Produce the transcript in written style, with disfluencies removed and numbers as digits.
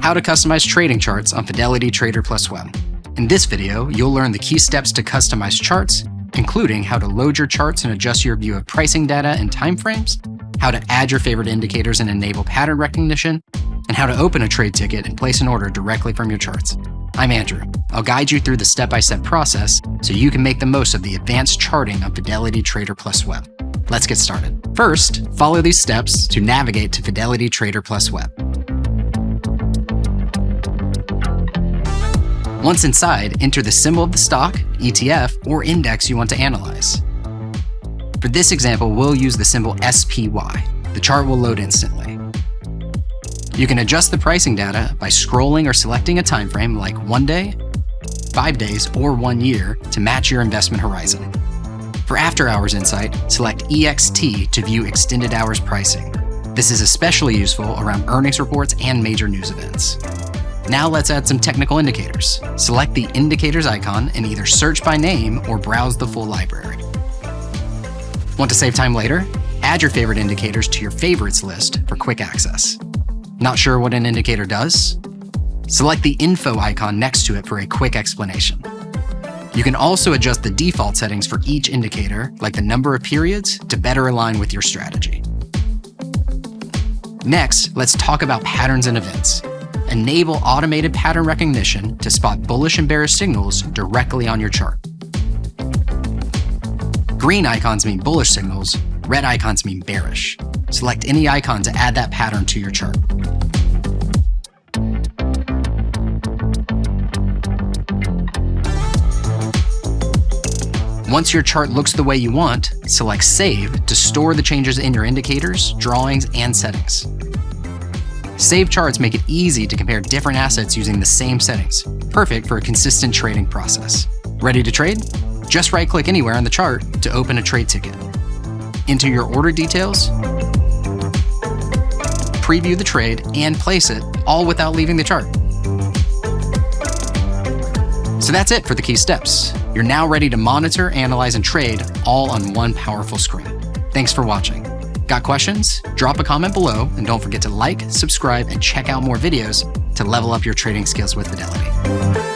how to customize trading charts on Fidelity Trader Plus Web. In this video, you'll learn the key steps to customize charts, including how to load your charts and adjust your view of pricing data and timeframes, how to add your favorite indicators and enable pattern recognition, and how to open a trade ticket and place an order directly from your charts. I'm Andrew. I'll guide you through the step-by-step process so you can make the most of the advanced charting on Fidelity Trader Plus Web. Let's get started. First, follow these steps to navigate to Fidelity Trader Plus Web. Once inside, enter the symbol of the stock, ETF, or index you want to analyze. For this example, we'll use the symbol SPY. The chart will load instantly. You can adjust the pricing data by scrolling or selecting a time frame like 1 day, 5 days, or 1 year to match your investment horizon. For after-hours insight, select EXT to view extended hours pricing. This is especially useful around earnings reports and major news events. Now let's add some technical indicators. Select the indicators icon and either search by name or browse the full library. Want to save time later? Add your favorite indicators to your favorites list for quick access. Not sure what an indicator does? Select the info icon next to it for a quick explanation. You can also adjust the default settings for each indicator, like the number of periods, to better align with your strategy. Next, let's talk about patterns and events. Enable automated pattern recognition to spot bullish and bearish signals directly on your chart. Green icons mean bullish signals, red icons mean bearish. Select any icon to add that pattern to your chart. Once your chart looks the way you want, select Save to store the changes in your indicators, drawings, and settings. Save charts make it easy to compare different assets using the same settings, perfect for a consistent trading process. Ready to trade? Just right-click anywhere on the chart to open a trade ticket. Enter your order details, preview the trade, and place it, all without leaving the chart. So that's it for the key steps. You're now ready to monitor, analyze, and trade all on one powerful screen. Thanks for watching. Got questions? Drop a comment below, and don't forget to like, subscribe, and check out more videos to level up your trading skills with Fidelity.